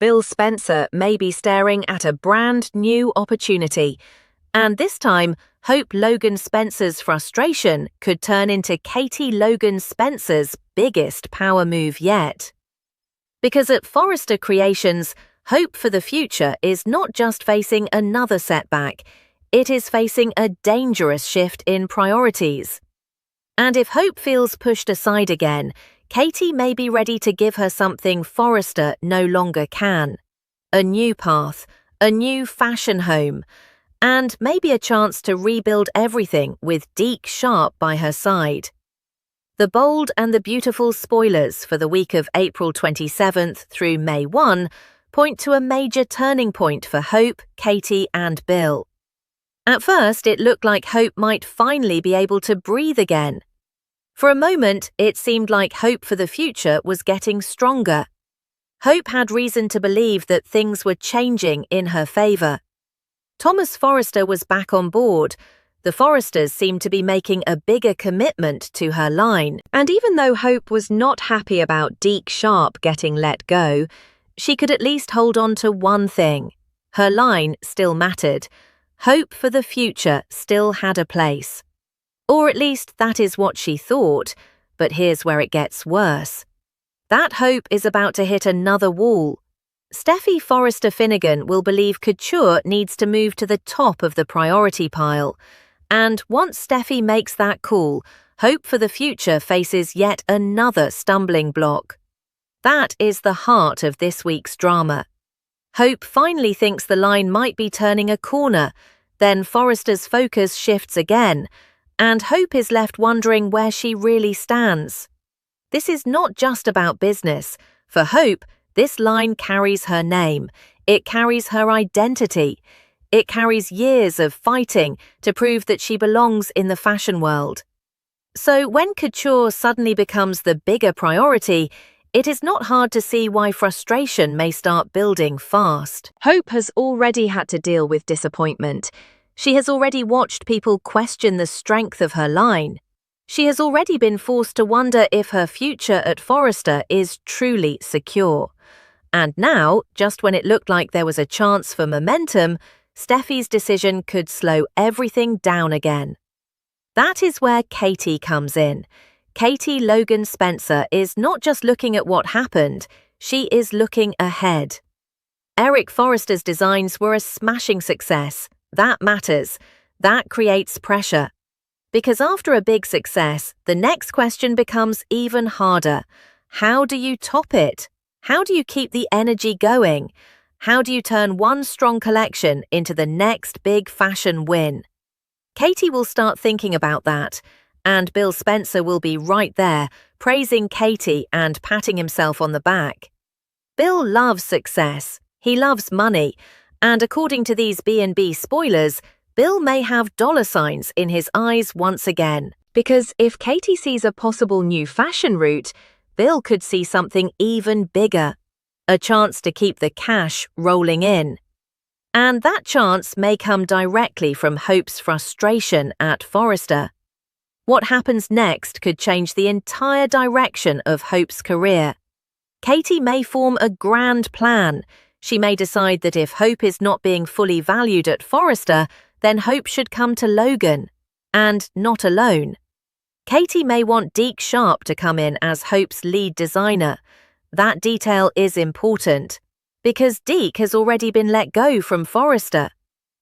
Bill Spencer may be staring at a brand new opportunity. And this time, Hope Logan Spencer's frustration could turn into Katie Logan Spencer's biggest power move yet. Because at Forrester Creations, Hope for the future is not just facing another setback, it is facing a dangerous shift in priorities. And if Hope feels pushed aside again, Katie may be ready to give her something Forrester no longer can. A new path, a new fashion home, and maybe a chance to rebuild everything with Deke Sharpe by her side. The bold and the beautiful spoilers for the week of April 27th through May 1 point to a major turning point for Hope, Katie, and Bill. At first, it looked like Hope might finally be able to breathe again. For a moment, it seemed like Hope for the future was getting stronger. Hope had reason to believe that things were changing in her favor. Thomas Forrester was back on board. The Forresters seemed to be making a bigger commitment to her line. And even though Hope was not happy about Deke Sharpe getting let go, she could at least hold on to one thing. Her line still mattered. Hope for the future still had a place. Or at least that is what she thought, but here's where it gets worse. That hope is about to hit another wall. Steffy Forrester Finnegan will believe couture needs to move to the top of the priority pile. And once Steffy makes that call, Hope for the future faces yet another stumbling block. That is the heart of this week's drama. Hope finally thinks the line might be turning a corner, then Forrester's focus shifts again, and Hope is left wondering where she really stands. This is not just about business. For Hope, this line carries her name. It carries her identity. It carries years of fighting to prove that she belongs in the fashion world. So when couture suddenly becomes the bigger priority, it is not hard to see why frustration may start building fast. Hope has already had to deal with disappointment. She has already watched people question the strength of her line. She has already been forced to wonder if her future at Forrester is truly secure. And now, just when it looked like there was a chance for momentum, Steffy's decision could slow everything down again. That is where Katie comes in. Katie Logan Spencer is not just looking at what happened, she is looking ahead. Eric Forrester's designs were a smashing success. That matters. That creates pressure. Because after a big success, the next question becomes even harder. How do you top it? How do you keep the energy going? How do you turn one strong collection into the next big fashion win? Katie will start thinking about that, and Bill Spencer will be right there, praising Katie and patting himself on the back. Bill loves success. He loves money, and according to these B&B spoilers, Bill may have dollar signs in his eyes once again. Because if Katie sees a possible new fashion route, Bill could see something even bigger. A chance to keep the cash rolling in. And that chance may come directly from Hope's frustration at Forrester. What happens next could change the entire direction of Hope's career. Katie may form a grand plan. She may decide that if Hope is not being fully valued at Forrester, then Hope should come to Logan. And not alone. Katie may want Deke Sharpe to come in as Hope's lead designer. That detail is important, because Deke has already been let go from Forrester.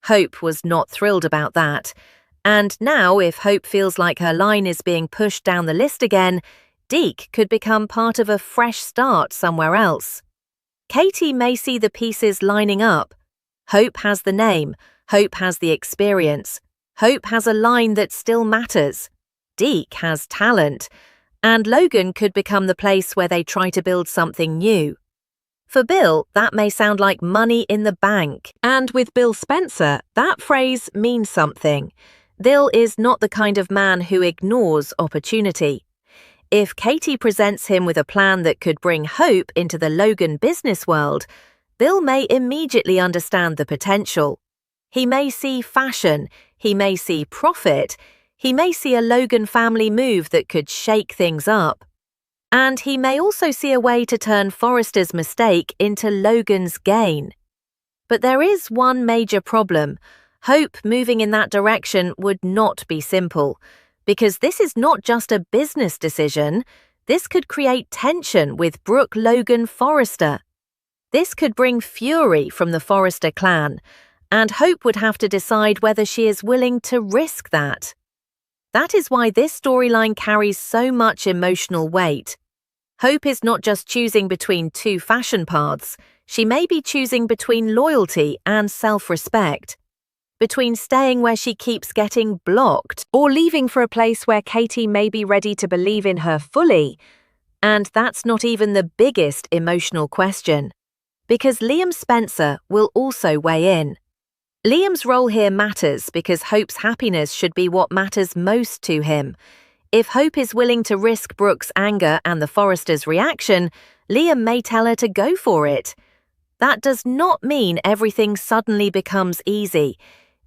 Hope was not thrilled about that, and now if Hope feels like her line is being pushed down the list again, Deke could become part of a fresh start somewhere else. Katie may see the pieces lining up. Hope has the name, Hope has the experience, Hope has a line that still matters. Deke has talent, and Logan could become the place where they try to build something new. For Bill, that may sound like money in the bank. And with Bill Spencer, that phrase means something. Bill is not the kind of man who ignores opportunity. If Katie presents him with a plan that could bring Hope into the Logan business world, Bill may immediately understand the potential. He may see fashion, he may see profit, he may see a Logan family move that could shake things up. And he may also see a way to turn Forrester's mistake into Logan's gain. But there is one major problem. Hope moving in that direction would not be simple, because this is not just a business decision. This could create tension with Brooke, Logan, Forrester. This could bring fury from the Forrester clan, and Hope would have to decide whether she is willing to risk that. That is why this storyline carries so much emotional weight. Hope is not just choosing between two fashion paths. She may be choosing between loyalty and self-respect, between staying where she keeps getting blocked or leaving for a place where Katie may be ready to believe in her fully. And that's not even the biggest emotional question, because Liam Spencer will also weigh in. Liam's role here matters because Hope's happiness should be what matters most to him. If Hope is willing to risk Brooke's anger and the Forresters' reaction, Liam may tell her to go for it. That does not mean everything suddenly becomes easy.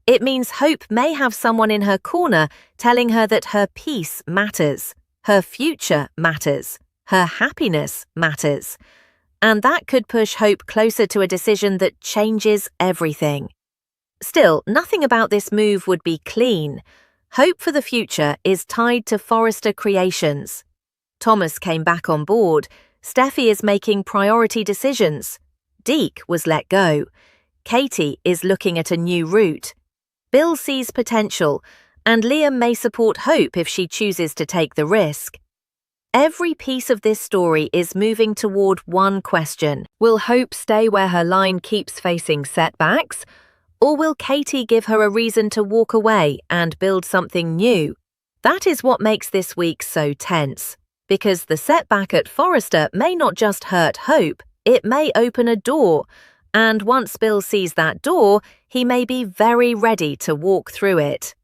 It means Hope may have someone in her corner telling her that her peace matters, her future matters, her happiness matters. And that could push Hope closer to a decision that changes everything. Still, nothing about this move would be clean. Hope for the future is tied to Forrester Creations. Thomas came back on board. Steffy is making priority decisions. Deke was let go. Katie is looking at a new route. Bill sees potential, and Liam may support Hope if she chooses to take the risk. Every piece of this story is moving toward one question. Will Hope stay where her line keeps facing setbacks? Or will Katie give her a reason to walk away and build something new? That is what makes this week so tense, because the setback at Forrester may not just hurt Hope, it may open a door, and once Bill sees that door, he may be very ready to walk through it.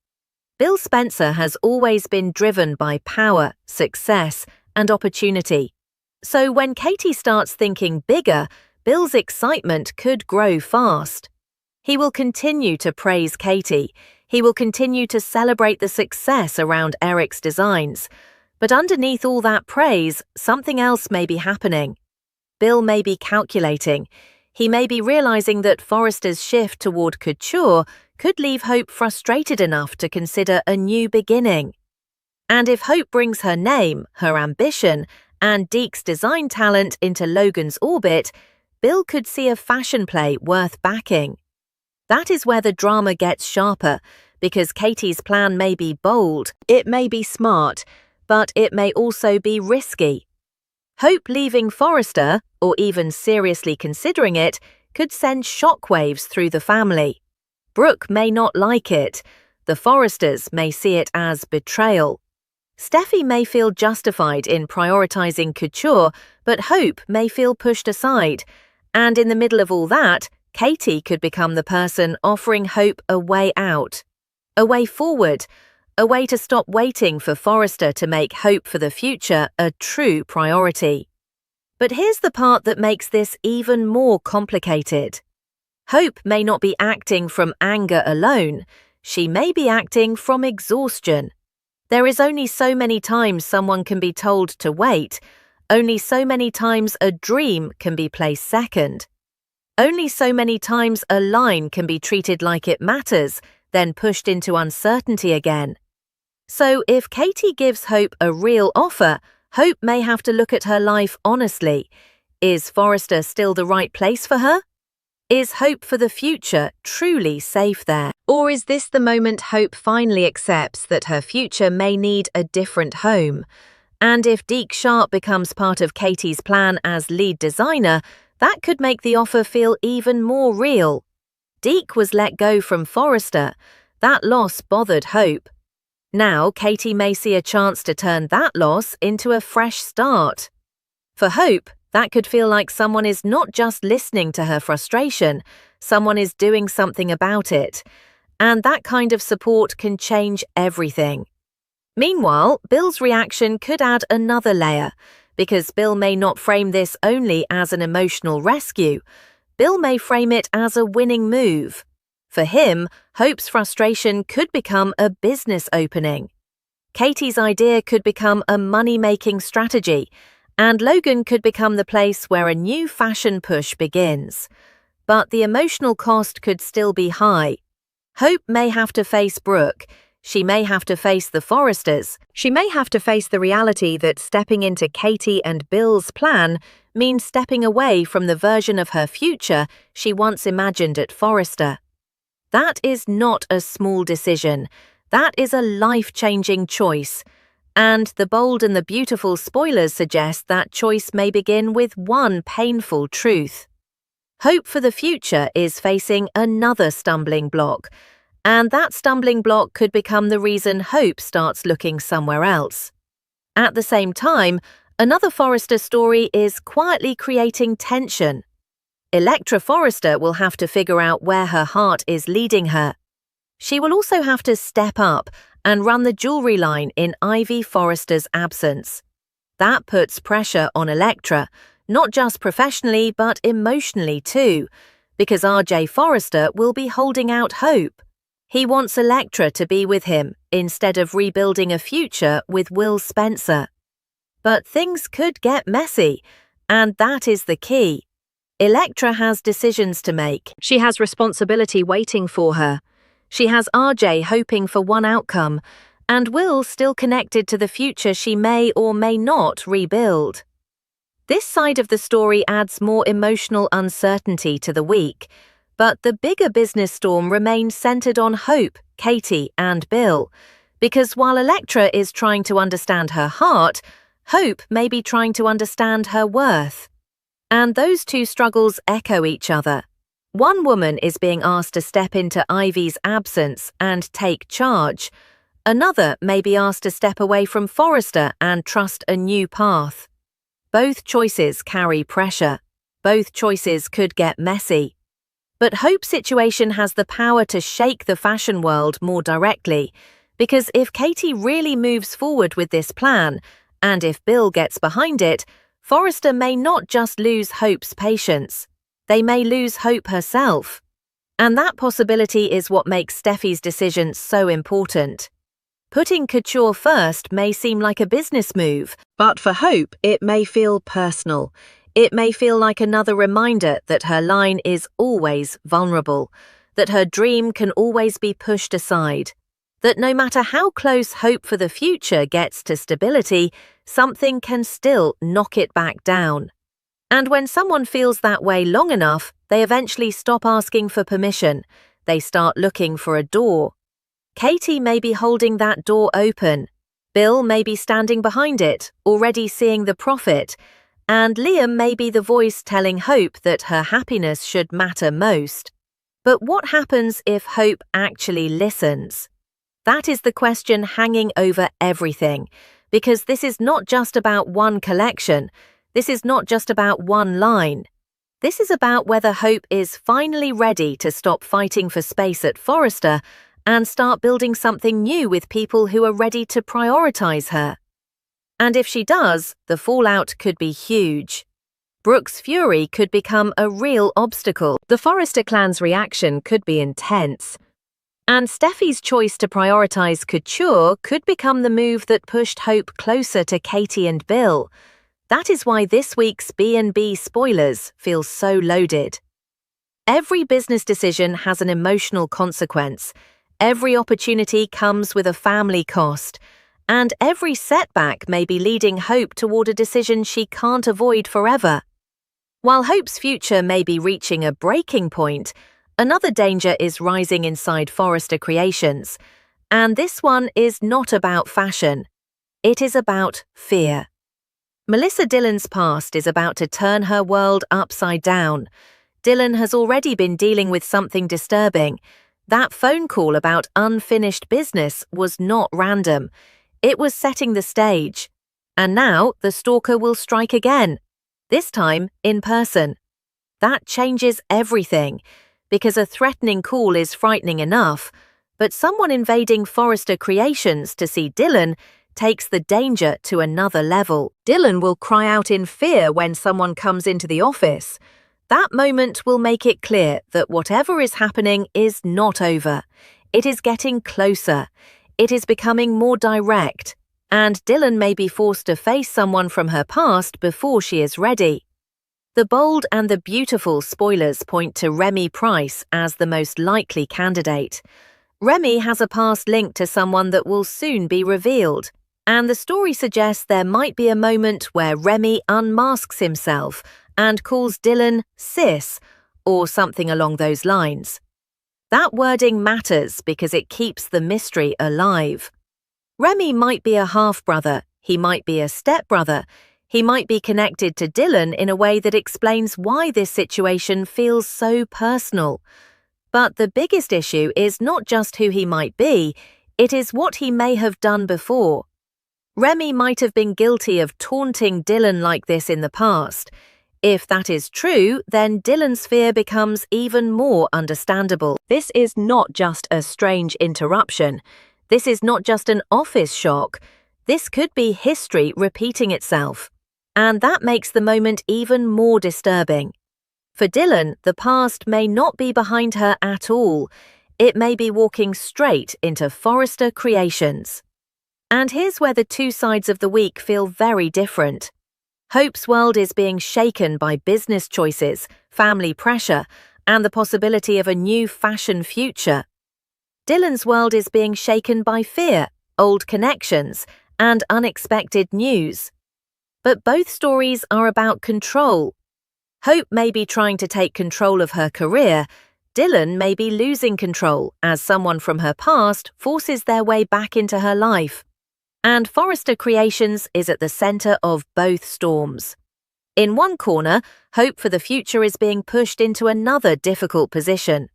Bill Spencer has always been driven by power, success, and opportunity. So when Katie starts thinking bigger, Bill's excitement could grow fast. He will continue to praise Katie. He will continue to celebrate the success around Eric's designs. But underneath all that praise, something else may be happening. Bill may be calculating. He may be realizing that Forrester's shift toward couture could leave Hope frustrated enough to consider a new beginning. And if Hope brings her name, her ambition, and Deke's design talent into Logan's orbit, Bill could see a fashion play worth backing. That is where the drama gets sharper, because Katie's plan may be bold, it may be smart, but it may also be risky. Hope leaving Forrester, or even seriously considering it, could send shockwaves through the family. Brooke may not like it. The Forresters may see it as betrayal. Steffy may feel justified in prioritizing couture, but Hope may feel pushed aside. And in the middle of all that, Katie could become the person offering Hope a way out, a way forward, a way to stop waiting for Forrester to make Hope for the future a true priority. But here's the part that makes this even more complicated. Hope may not be acting from anger alone. She may be acting from exhaustion. There is only so many times someone can be told to wait. Only so many times a dream can be placed second. Only so many times a line can be treated like it matters, then pushed into uncertainty again. So if Katie gives Hope a real offer, Hope may have to look at her life honestly. Is Forrester still the right place for her? Is Hope for the future truly safe there? Or is this the moment Hope finally accepts that her future may need a different home? And if Deke Sharpe becomes part of Katie's plan as lead designer, that could make the offer feel even more real. Deke was let go from Forrester. That loss bothered Hope. Now Katie may see a chance to turn that loss into a fresh start. For Hope, that could feel like someone is not just listening to her frustration, someone is doing something about it. And that kind of support can change everything. Meanwhile, Bill's reaction could add another layer, because Bill may not frame this only as an emotional rescue. Bill may frame it as a winning move. For him, Hope's frustration could become a business opening. Katie's idea could become a money-making strategy, And Logan could become the place where a new fashion push begins. But the emotional cost could still be high. Hope may have to face Brooke. She may have to face the Forresters. She may have to face the reality that stepping into Katie and Bill's plan means stepping away from the version of her future she once imagined at Forrester. That is not a small decision. That is a life-changing choice. And the bold and the beautiful spoilers suggest that choice may begin with one painful truth. Hope for the future is facing another stumbling block, and that stumbling block could become the reason Hope starts looking somewhere else. At the same time, another Forrester story is quietly creating tension. Electra Forrester will have to figure out where her heart is leading her. She will also have to step up and run the jewelry line in Ivy Forrester's absence. That puts pressure on Electra, not just professionally but emotionally too, because RJ Forrester will be holding out hope. He wants Electra to be with him instead of rebuilding a future with Will Spencer. But things could get messy, and that is the key. Electra has decisions to make. She has responsibility waiting for her. She has RJ hoping for one outcome, and Will still connected to the future she may or may not rebuild. This side of the story adds more emotional uncertainty to the week, but the bigger business storm remains centered on Hope, Katie, and Bill, because while Electra is trying to understand her heart, Hope may be trying to understand her worth. And those two struggles echo each other. One woman is being asked to step into Ivy's absence and take charge. Another may be asked to step away from Forrester and trust a new path. Both choices carry pressure. Both choices could get messy. But Hope's situation has the power to shake the fashion world more directly, because if Katie really moves forward with this plan, and if Bill gets behind it, Forrester may not just lose Hope's patience. They may lose Hope herself. And that possibility is what makes Steffi's decision so important. Putting couture first may seem like a business move, but for Hope, it may feel personal. It may feel like another reminder that her line is always vulnerable, that her dream can always be pushed aside, that no matter how close Hope for the future gets to stability, something can still knock it back down. And when someone feels that way long enough, they eventually stop asking for permission. They start looking for a door. Katie may be holding that door open. Bill may be standing behind it, already seeing the profit. And Liam may be the voice telling Hope that her happiness should matter most. But what happens if Hope actually listens? That is the question hanging over everything, because this is not just about one collection. This is not just about one line. This is about whether Hope is finally ready to stop fighting for space at Forrester and start building something new with people who are ready to prioritize her. And if she does, the fallout could be huge. Brooke's fury could become a real obstacle. The Forrester clan's reaction could be intense. And Steffi's choice to prioritize couture could become the move that pushed Hope closer to Katie and Bill. That is why this week's B&B spoilers feel so loaded. Every business decision has an emotional consequence. Every opportunity comes with a family cost. And every setback may be leading Hope toward a decision she can't avoid forever. While Hope's future may be reaching a breaking point, another danger is rising inside Forrester Creations. And this one is not about fashion. It is about fear. Melissa Dillon's past is about to turn her world upside down. Dillon has already been dealing with something disturbing. That phone call about unfinished business was not random. It was setting the stage. And now the stalker will strike again, this time in person. That changes everything, because a threatening call is frightening enough, but someone invading Forrester Creations to see Dillon takes the danger to another level. Dillon will cry out in fear when someone comes into the office. That moment will make it clear that whatever is happening is not over. It is getting closer. It is becoming more direct. and Dylan may be forced to face someone from her past before she is ready. The bold and the beautiful spoilers point to Remy Price as the most likely candidate. Remy has a past link to someone that will soon be revealed, and the story suggests there might be a moment where Remy unmasks himself and calls Dylan sis, or something along those lines. That wording matters because it keeps the mystery alive. Remy might be a half-brother, he might be a step-brother, he might be connected to Dylan in a way that explains why this situation feels so personal. But the biggest issue is not just who he might be, it is what he may have done before. Remy might have been guilty of taunting Dylan like this in the past. If that is true, then Dylan's fear becomes even more understandable. This is not just a strange interruption. This is not just an office shock. This could be history repeating itself. And that makes the moment even more disturbing. For Dylan, the past may not be behind her at all. It may be walking straight into Forrester creations. And here's where the two sides of the week feel very different. Hope's world is being shaken by business choices, family pressure, and the possibility of a new fashion future. Dylan's world is being shaken by fear, old connections, and unexpected news. But both stories are about control. Hope may be trying to take control of her career. Dylan may be losing control as someone from her past forces their way back into her life. And Forrester Creations is at the center of both storms. In one corner, hope for the future is being pushed into another difficult position.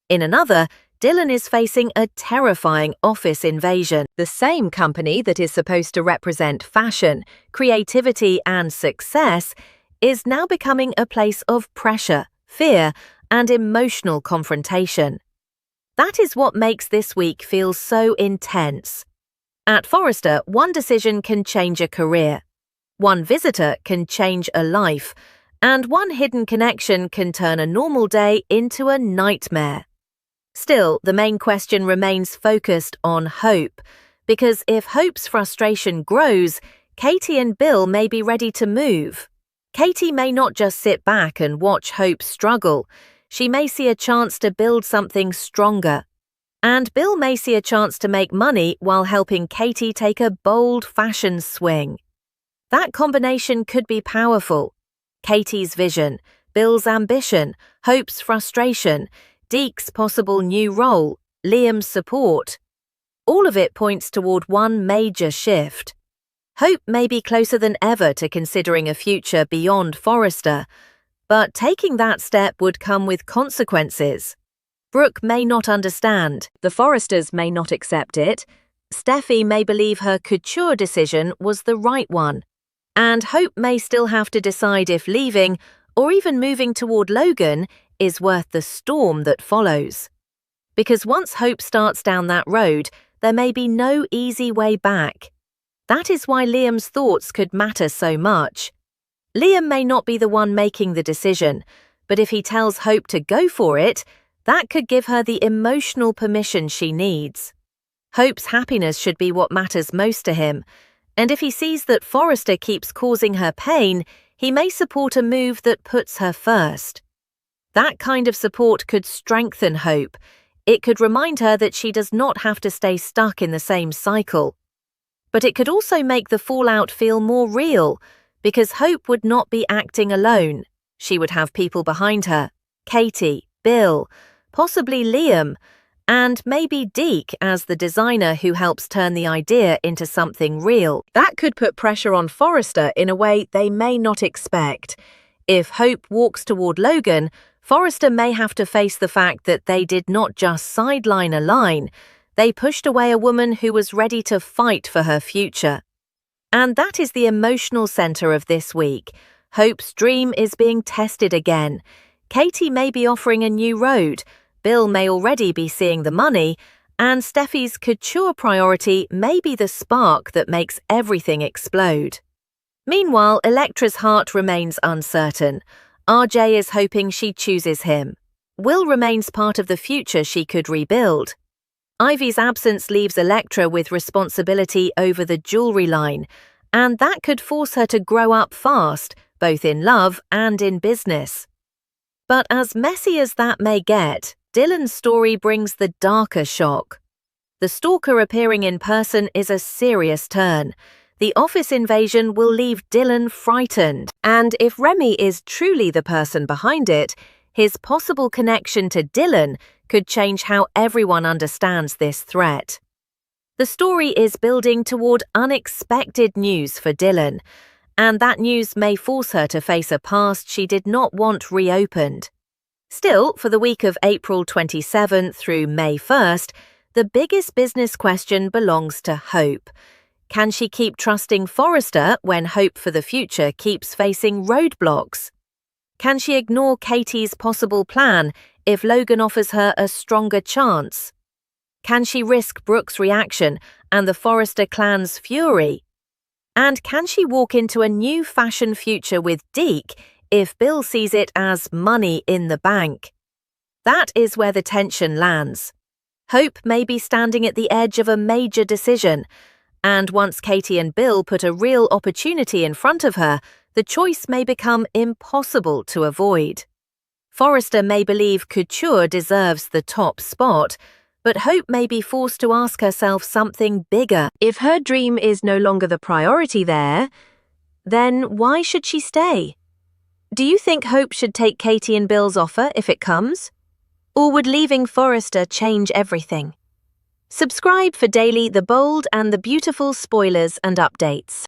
In another, Dylan is facing a terrifying office invasion. The same company that is supposed to represent fashion, creativity, and success is now becoming a place of pressure, fear, and emotional confrontation. That is what makes this week feel so intense. At Forrester, one decision can change a career, one visitor can change a life, and one hidden connection can turn a normal day into a nightmare. Still, the main question remains focused on Hope, because if Hope's frustration grows, Katie and Bill may be ready to move. Katie may not just sit back and watch Hope struggle, she may see a chance to build something stronger. And Bill may see a chance to make money while helping Katie take a bold fashion swing. That combination could be powerful. Katie's vision, Bill's ambition, Hope's frustration, Deke's possible new role, Liam's support. All of it points toward one major shift. Hope may be closer than ever to considering a future beyond Forrester, but taking that step would come with consequences. Brooke may not understand, the Forresters may not accept it, Steffy may believe her couture decision was the right one, and Hope may still have to decide if leaving, or even moving toward Logan, is worth the storm that follows. Because once Hope starts down that road, there may be no easy way back. That is why Liam's thoughts could matter so much. Liam may not be the one making the decision, but if he tells Hope to go for it, that could give her the emotional permission she needs. Hope's happiness should be what matters most to him, and if he sees that Forrester keeps causing her pain, he may support a move that puts her first. That kind of support could strengthen Hope. It could remind her that she does not have to stay stuck in the same cycle. But it could also make the fallout feel more real, because Hope would not be acting alone. She would have people behind her, Katie, Bill, possibly Liam, and maybe Deke as the designer who helps turn the idea into something real. That could put pressure on Forrester in a way they may not expect. If Hope walks toward Logan, Forrester may have to face the fact that they did not just sideline a line, they pushed away a woman who was ready to fight for her future. And that is the emotional center of this week. Hope's dream is being tested again. Katie may be offering a new road, Bill may already be seeing the money, and Steffi's couture priority may be the spark that makes everything explode. Meanwhile, Electra's heart remains uncertain. RJ is hoping she chooses him. Will remains part of the future she could rebuild. Ivy's absence leaves Electra with responsibility over the jewelry line, and that could force her to grow up fast, both in love and in business. But as messy as that may get, Dylan's story brings the darker shock. The stalker appearing in person is a serious turn. The office invasion will leave Dylan frightened, and if Remy is truly the person behind it, his possible connection to Dylan could change how everyone understands this threat. The story is building toward unexpected news for Dylan, and that news may force her to face a past she did not want reopened. Still, for the week of April 27th through May 1st, the biggest business question belongs to Hope. Can she keep trusting Forrester when hope for the future keeps facing roadblocks? Can she ignore Katie's possible plan if Logan offers her a stronger chance? Can she risk Brooke's reaction and the Forrester clan's fury? And can she walk into a new fashion future with Deke if Bill sees it as money in the bank? That is where the tension lands. Hope may be standing at the edge of a major decision, and once Katie and Bill put a real opportunity in front of her, the choice may become impossible to avoid. Forrester may believe couture deserves the top spot, but Hope may be forced to ask herself something bigger. If her dream is no longer the priority there, then why should she stay? Do you think Hope should take Katie and Bill's offer if it comes? Or would leaving Forrester change everything? Subscribe for daily The Bold and the Beautiful spoilers and updates.